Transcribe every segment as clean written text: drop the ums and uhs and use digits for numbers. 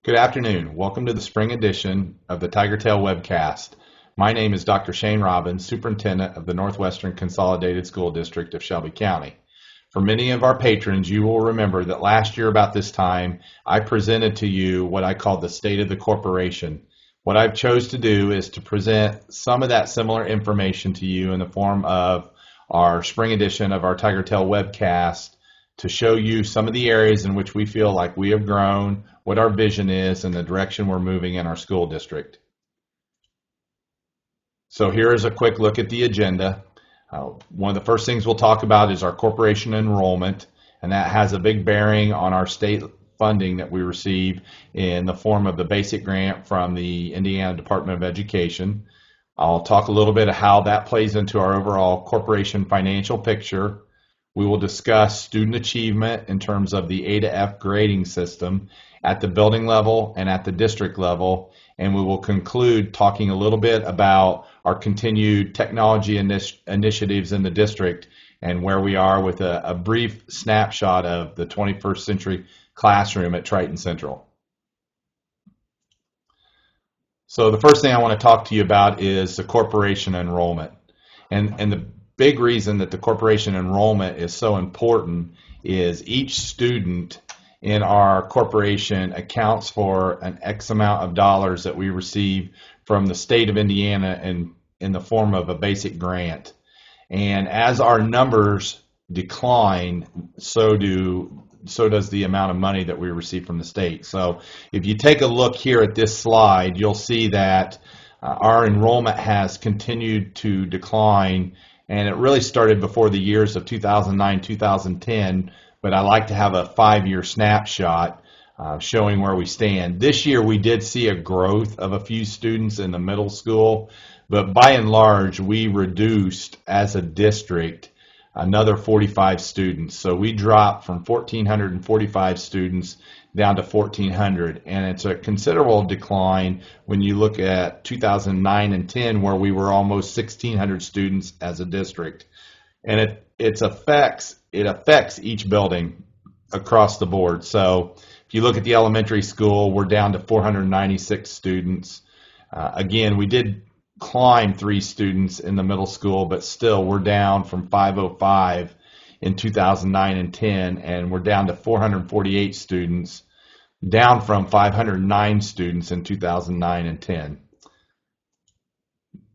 Good afternoon. Welcome to the spring edition of the Tiger Tail Webcast. My name is Dr. Shane Robbins, Superintendent of the Northwestern Consolidated School District of Shelby County. For many of our patrons, you will remember that last year about this time, I presented to you what I called the State of the Corporation. What I've chose to do is to present some of that similar information to you in the form of our spring edition of our Tiger Tail Webcast to show you some of the areas in which we feel like we have grown, what our vision is, and the direction we're moving in our school district. So here is a quick look at the agenda. One of the first things we'll talk about is our corporation enrollment, and that has a big bearing on our state funding that we receive in the form of the basic grant from the Indiana Department of Education. I'll talk a little bit of how that plays into our overall corporation financial picture. We will discuss student achievement in terms of the A to F grading system at the building level and at the district level, and we will conclude talking a little bit about our continued technology initiatives in the district and where we are with a brief snapshot of the 21st century classroom at Triton Central. So the first thing I want to talk to you about is the corporation enrollment. And the big reason that the corporation enrollment is so important is each student in our corporation accounts for an X amount of dollars that we receive from the state of Indiana in the form of a basic grant. And as our numbers decline, so does the amount of money that we receive from the state. So if you take a look here at this slide, you'll see that our enrollment has continued to decline, and it really started before the years of 2009, 2010, but I like to have a 5-year snapshot showing where we stand. This year we did see a growth of a few students in the middle school, but by and large we reduced as a district another 45 students. So we dropped from 1,445 students down to 1,400, and it's a considerable decline when you look at 2009 and 10 where we were almost 1,600 students as a district. And it affects each building across the board. So if you look at the elementary school, we're down to 496 students. Again, we did climb 3 students in the middle school, but still we're down from 505 in 2009 and 10, and we're down to 448 students, down from 509 students in 2009 and 10.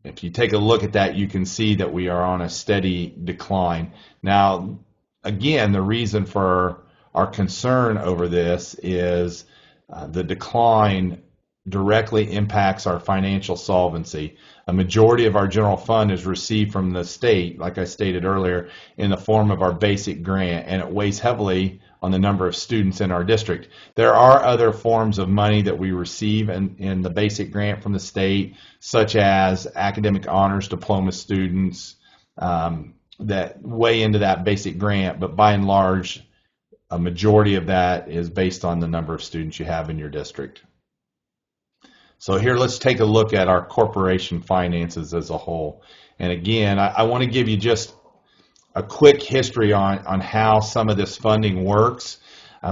If you take a look at that, you can see that we are on a steady decline. Now, again, the reason for our concern over this is the decline directly impacts our financial solvency. A majority of our general fund is received from the state, like I stated earlier, in the form of our basic grant, and it weighs heavily on the number of students in our district. There are other forms of money that we receive in the basic grant from the state, such as academic honors diploma students that weigh into that basic grant, but by and large, a majority of that is based on the number of students you have in your district. So here, let's take a look at our corporation finances as a whole. And again, I want to give you just a quick history on how some of this funding works,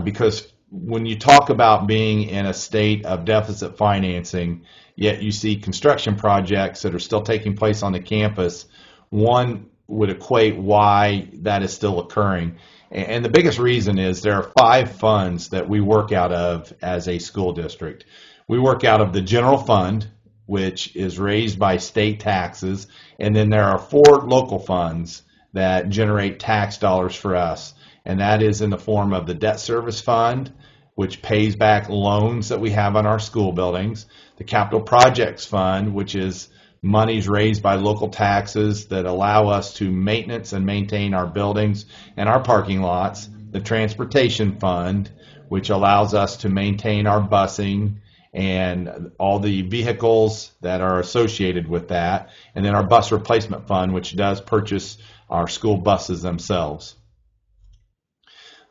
because when you talk about being in a state of deficit financing, yet you see construction projects that are still taking place on the campus, one would equate why that is still occurring. And the biggest reason is there are 5 funds that we work out of as a school district. We work out of the general fund, which is raised by state taxes, and then there are 4 local funds that generate tax dollars for us, and that is in the form of the debt service fund, which pays back loans that we have on our school buildings, the capital projects fund, which is monies raised by local taxes that allow us to maintenance and maintain our buildings and our parking lots, the transportation fund, which allows us to maintain our busing and all the vehicles that are associated with that, and then our bus replacement fund, which does purchase our school buses themselves.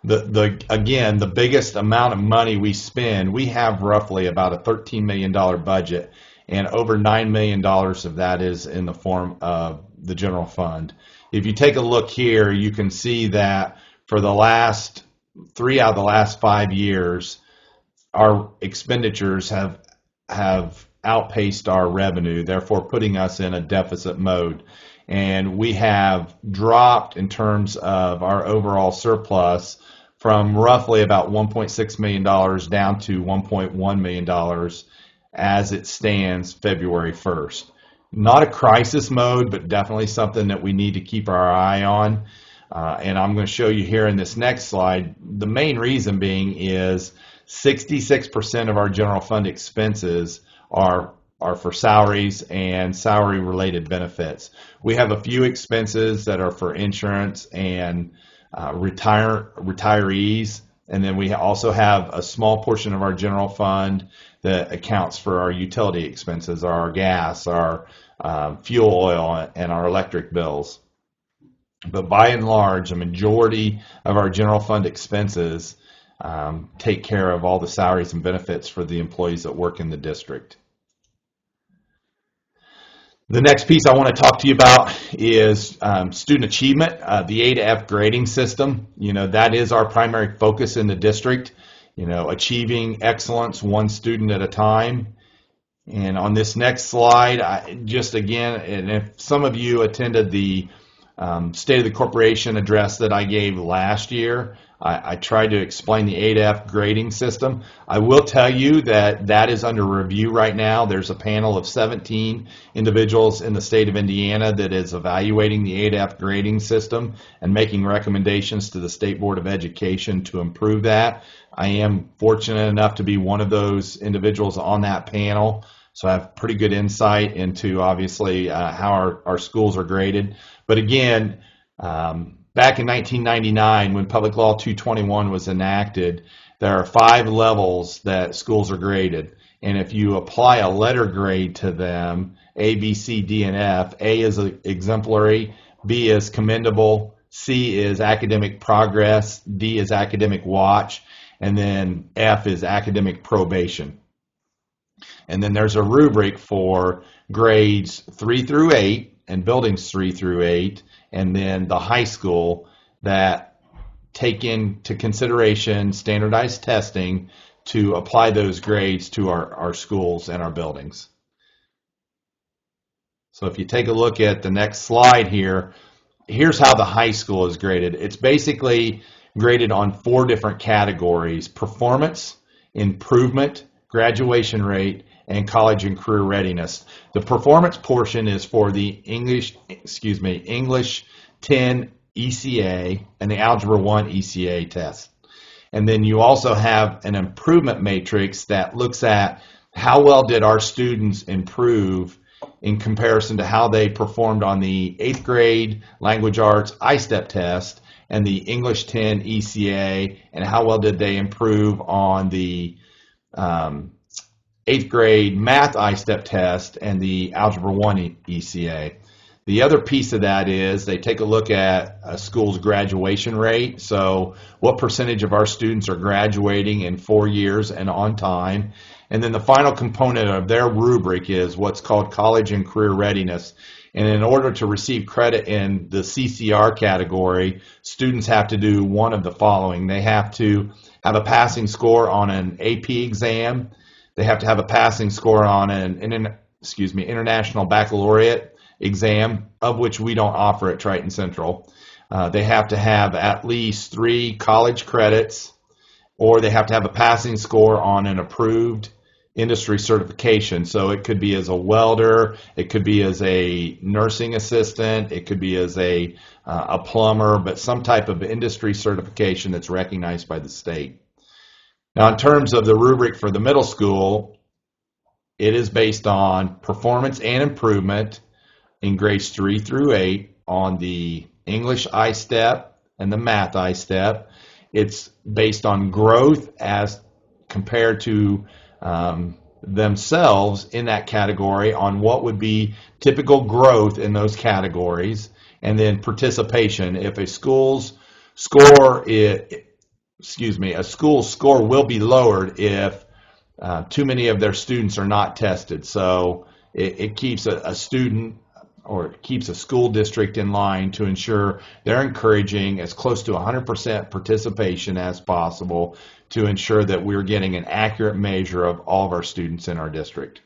Again, the biggest amount of money we spend, we have roughly about a $13 million budget, and over $9 million of that is in the form of the general fund. If you take a look here, you can see that for the last 3 out of the last 5 years, our expenditures have outpaced our revenue, therefore putting us in a deficit mode. And we have dropped in terms of our overall surplus from roughly about $1.6 million down to $1.1 million as it stands February 1st. Not a crisis mode, but definitely something that we need to keep our eye on. And I'm going to show you here in this next slide. The main reason being is 66% of our general fund expenses are for salaries and salary related benefits. We have a few expenses that are for insurance and retirees, and then we also have a small portion of our general fund that accounts for our utility expenses, our gas, our fuel oil, and our electric bills. But by and large, a majority of our general fund expenses take care of all the salaries and benefits for the employees that work in the district. The next piece I want to talk to you about is student achievement, the A to F grading system. That is our primary focus in the district, achieving excellence one student at a time. And on this next slide, and if some of you attended the State of the Corporation address that I gave last year, I tried to explain the A to F grading system. I will tell you that is under review right now. There's a panel of 17 individuals in the state of Indiana that is evaluating the A to F grading system and making recommendations to the State Board of Education to improve that. I am fortunate enough to be one of those individuals on that panel, so I have pretty good insight into obviously how our schools are graded. But again, back in 1999, when Public Law 221 was enacted, there are 5 levels that schools are graded. And if you apply a letter grade to them, A, B, C, D, and F, A is exemplary, B is commendable, C is academic progress, D is academic watch, and then F is academic probation. And then there's a rubric for grades 3 through 8 and buildings 3 through 8, and then the high school that take into consideration standardized testing to apply those grades to our schools and our buildings. So if you take a look at the next slide here, here's how the high school is graded. It's basically graded on 4 different categories: performance, improvement, graduation rate, and college and career readiness. The performance portion is for the English 10 ECA and the Algebra 1 ECA test. And then you also have an improvement matrix that looks at how well did our students improve in comparison to how they performed on the 8th grade language arts I-STEP test and the English 10 ECA, and how well did they improve on the 8th grade math I-STEP test and the Algebra 1 ECA. The other piece of that is they take a look at a school's graduation rate. So what percentage of our students are graduating in 4 years and on time? And then the final component of their rubric is what's called college and career readiness. And in order to receive credit in the CCR category, students have to do one of the following. They have to have a passing score on an AP exam. They have to have a passing score on an International Baccalaureate exam, of which we don't offer at Triton Central. They have to have at least 3 college credits, or they have to have a passing score on an approved industry certification. So it could be as a welder, it could be as a nursing assistant, it could be as a plumber, but some type of industry certification that's recognized by the state. Now, in terms of the rubric for the middle school, it is based on performance and improvement in grades 3 through 8 on the English I-STEP and the math I-STEP. It's based on growth as compared to themselves in that category on what would be typical growth in those categories, and then participation. If a school's score a school's score will be lowered if too many of their students are not tested. So it keeps a student or keeps a school district in line to ensure they're encouraging as close to 100% participation as possible to ensure that we're getting an accurate measure of all of our students in our district.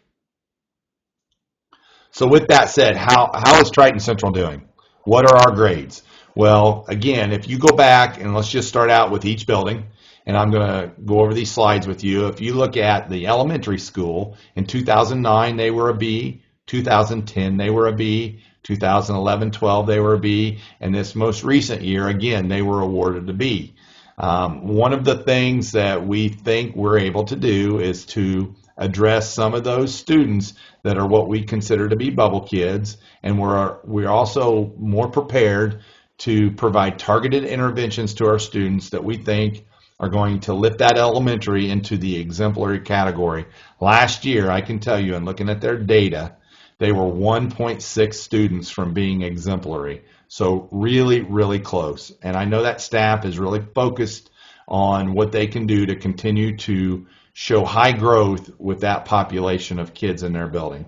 So with that said, how is Triton Central doing? What are our grades? Well, again, if you go back and let's just start out with each building, and I'm going to go over these slides with you. If you look at the elementary school, in 2009 they were a B, 2010 they were a B, 2011-12 they were a B, and this most recent year, again, they were awarded a B. One of the things that we think we're able to do is to address some of those students that are what we consider to be bubble kids, and we're also more prepared to provide targeted interventions to our students that we think are going to lift that elementary into the exemplary category. Last year, I can tell you, in looking at their data, they were 1.6 students from being exemplary. So really, really close. And I know that staff is really focused on what they can do to continue to show high growth with that population of kids in their building.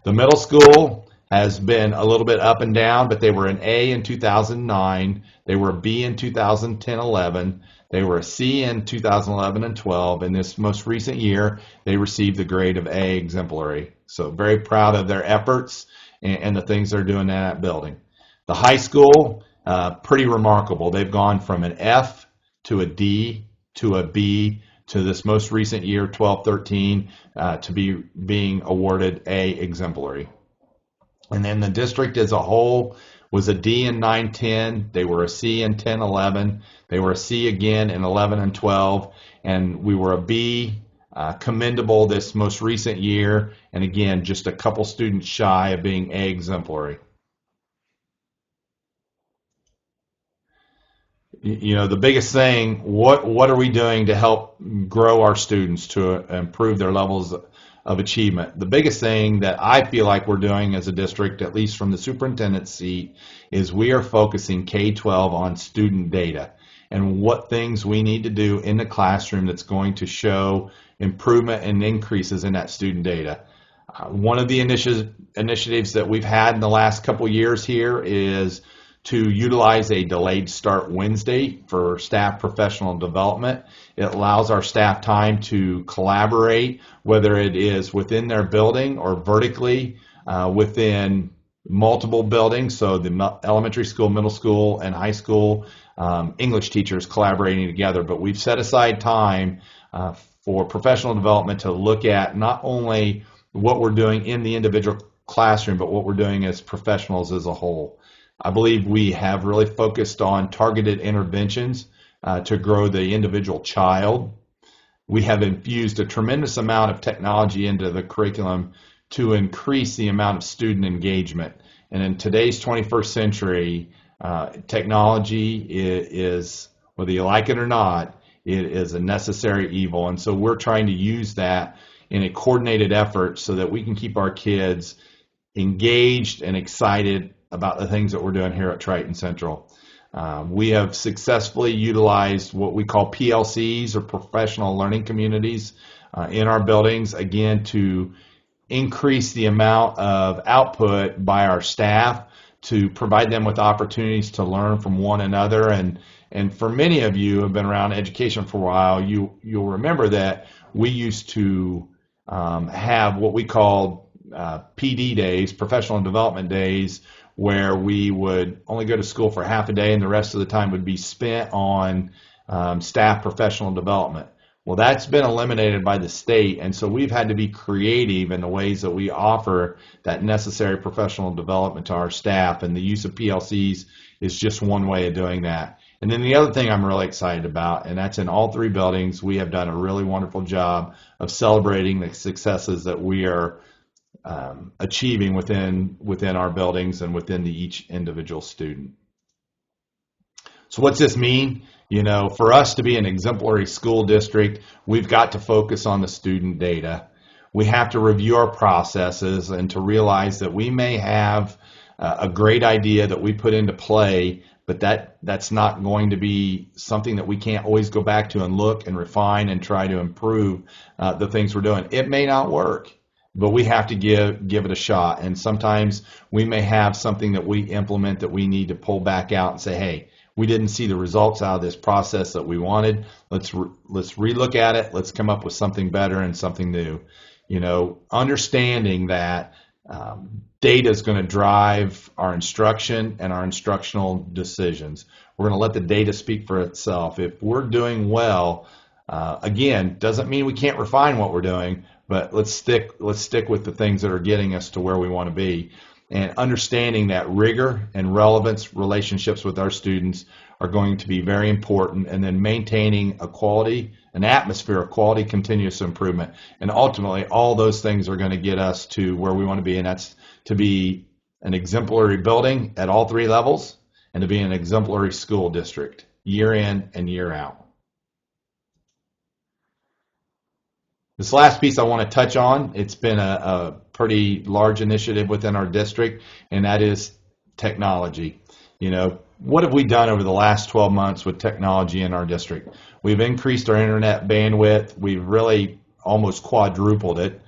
The middle school has been a little bit up and down, but they were an A in 2009, they were a B in 2010-11, they were a C in 2011 and 12, and this most recent year they received the grade of A exemplary. So very proud of their efforts and the things they're doing in that building. The high school, pretty remarkable. They've gone from an F to a D to a B to this most recent year, 12-13, to being awarded A exemplary. And then the district as a whole was a D in 9-10. They were a C in 10-11. They were a C again in 11 and 12. And we were a B, commendable this most recent year. And again, just a couple students shy of being A exemplary. You know, the biggest thing, what are we doing to help grow our students to improve their levels of achievement? The biggest thing that I feel like we're doing as a district, at least from the superintendent's seat, is we are focusing K-12 on student data and what things we need to do in the classroom that's going to show improvement and increases in that student data. One of the initiatives that we've had in the last couple years here is to utilize a delayed start Wednesday for staff professional development. It allows our staff time to collaborate, whether it is within their building or vertically within multiple buildings. So the elementary school, middle school, and high school English teachers collaborating together. But we've set aside time for professional development to look at not only what we're doing in the individual classroom, but what we're doing as professionals as a whole. I believe we have really focused on targeted interventions to grow the individual child. We have infused a tremendous amount of technology into the curriculum to increase the amount of student engagement. And in today's 21st century, technology is, whether you like it or not, it is a necessary evil. And so we're trying to use that in a coordinated effort so that we can keep our kids engaged and excited about the things that we're doing here at Triton Central. We have successfully utilized what we call PLCs, or professional learning communities, in our buildings, again, to increase the amount of output by our staff, to provide them with opportunities to learn from one another. And for many of you who have been around education for a while, you'll remember that we used to have what we called PD days, professional development days, where we would only go to school for half a day and the rest of the time would be spent on staff professional development. Well, that's been eliminated by the state, and so we've had to be creative in the ways that we offer that necessary professional development to our staff, and the use of PLCs is just one way of doing that. And then the other thing I'm really excited about, and that's in all three buildings, we have done a really wonderful job of celebrating the successes that we are achieving within our buildings and within each individual student. So what's this mean? You know, for us to be an exemplary school district, we've got to focus on the student data. We have to review our processes and to realize that we may have a great idea that we put into play, but that's not going to be something that we can't always go back to and look and refine and try to improve the things we're doing. It may not work. but we have to give it a shot. And sometimes we may have something that we implement that we need to pull back out and say, hey, we didn't see the results out of this process that we wanted. Let's relook at it. Let's come up with something better and something new. Understanding that data is going to drive our instruction and our instructional decisions. We're going to let the data speak for itself. If we're doing well, again, doesn't mean we can't refine what we're doing, but let's stick with the things that are getting us to where we want to be. And understanding that rigor and relevance relationships with our students are going to be very important, and then maintaining an atmosphere of quality, continuous improvement. And ultimately, all those things are going to get us to where we want to be, and that's to be an exemplary building at all three levels and to be an exemplary school district year in and year out. This last piece I want to touch on, it's been a pretty large initiative within our district, and that is technology. What have we done over the last 12 months with technology in our district? We've increased our internet bandwidth. We've really almost quadrupled it.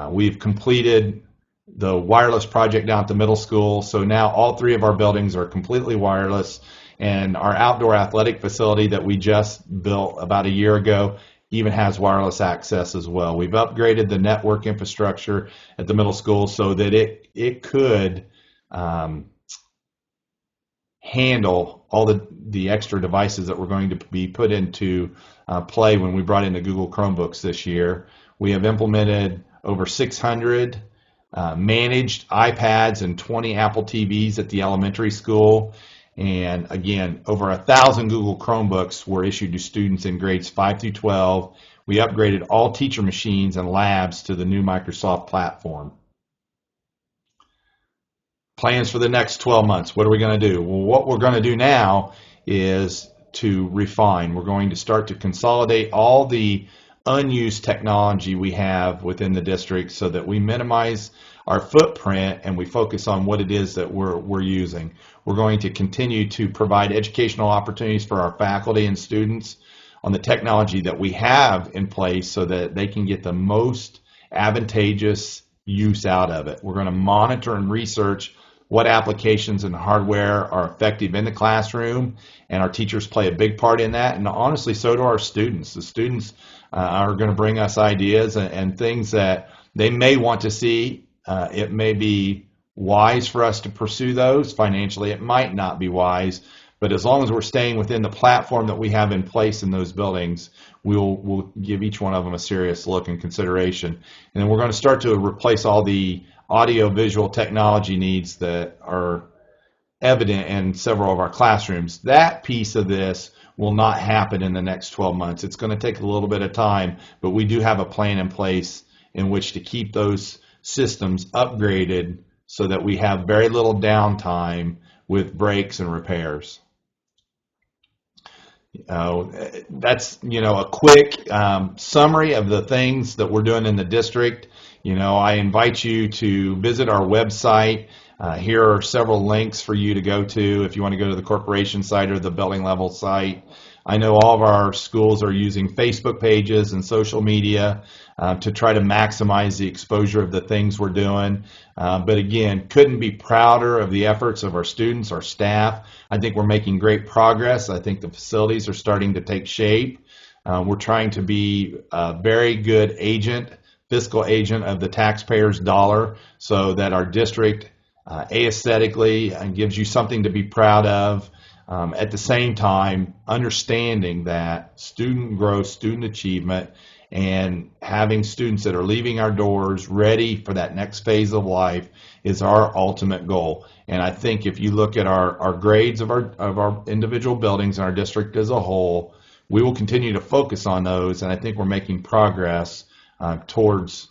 We've completed the wireless project down at the middle school, so now all three of our buildings are completely wireless, and our outdoor athletic facility that we just built about a year ago even has wireless access as well. We've upgraded the network infrastructure at the middle school so that it could handle all the extra devices that we're going to be put into play when we brought in the Google Chromebooks this year. We have implemented over 600 managed iPads and 20 Apple TVs at the elementary school. And again, over 1,000 Google Chromebooks were issued to students in grades 5 through 12. We upgraded all teacher machines and labs to the new Microsoft platform. Plans for the next 12 months. What are we going to do? Well, what we're going to do now is to refine. We're going to start to consolidate all the unused technology we have within the district so that we minimize our footprint and we focus on what it is that we're using. We're going to continue to provide educational opportunities for our faculty and students on the technology that we have in place so that they can get the most advantageous use out of it. We're going to monitor and research what applications and hardware are effective in the classroom, and our teachers play a big part in that, and honestly, so do our students. The students are going to bring us ideas and things that they may want to see. It may be wise for us to pursue those. Financially, it might not be wise, but as long as we're staying within the platform that we have in place in those buildings, we'll give each one of them a serious look and consideration. And then we're going to start to replace all the audio-visual technology needs that are evident in several of our classrooms. That piece of this will not happen in the next 12 months. It's going to take a little bit of time, but we do have a plan in place in which to keep those systems upgraded so that we have very little downtime with breaks and repairs. That's a quick summary of the things that we're doing in the district. I invite you to visit our website. Here are several links for you to go to if you want to go to the corporation site or the building level site. I know all of our schools are using Facebook pages and social media to try to maximize the exposure of the things we're doing. But again, couldn't be prouder of the efforts of our students, our staff. I think we're making great progress. I think the facilities are starting to take shape. We're trying to be a very good fiscal agent of the taxpayer's dollar so that our district aesthetically gives you something to be proud of. At the same time, understanding that student growth, student achievement, and having students that are leaving our doors ready for that next phase of life is our ultimate goal. And I think if you look at our grades of our individual buildings and our district as a whole, we will continue to focus on those, and I think we're making progress towards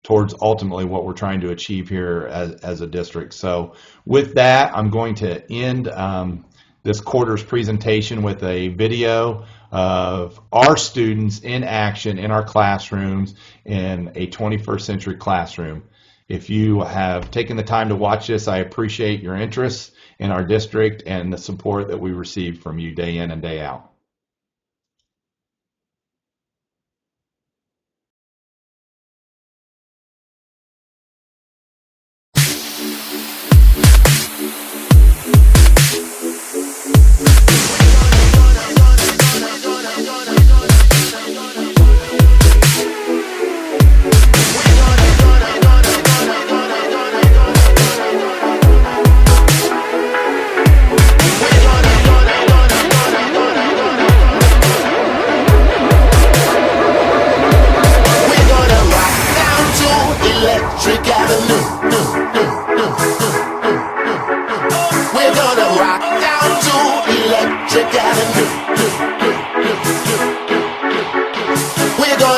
ultimately what we're trying to achieve here as a district. So with that, I'm going to end this quarter's presentation with a video of our students in action in our classrooms in a 21st century classroom. If you have taken the time to watch this, I appreciate your interest in our district and the support that we receive from you day in and day out.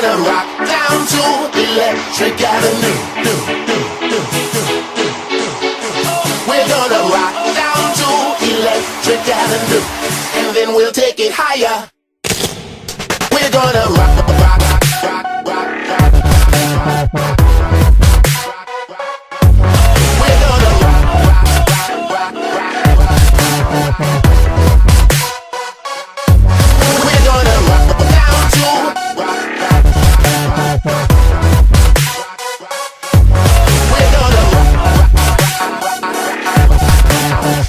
gonna rock down to Electric Avenue. We're gonna rock down to Electric Avenue, and then we'll take it higher. We're gonna rock, rock, rock, rock, rock, rock, rock. We're gonna rock, rock, rock, rock, rock, rock. We're gonna rock down to rock, rock, rock, rock. We're gonna rock,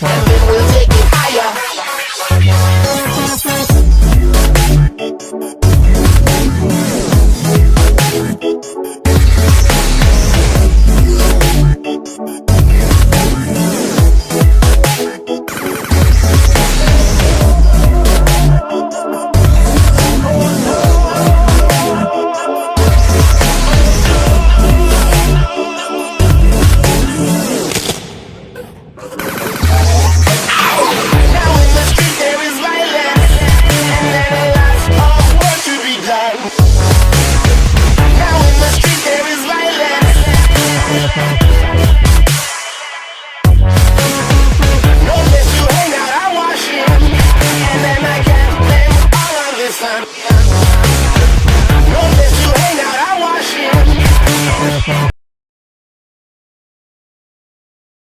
and then we'll take it higher. No place to hang out, I wash it, and then I get them all of this time.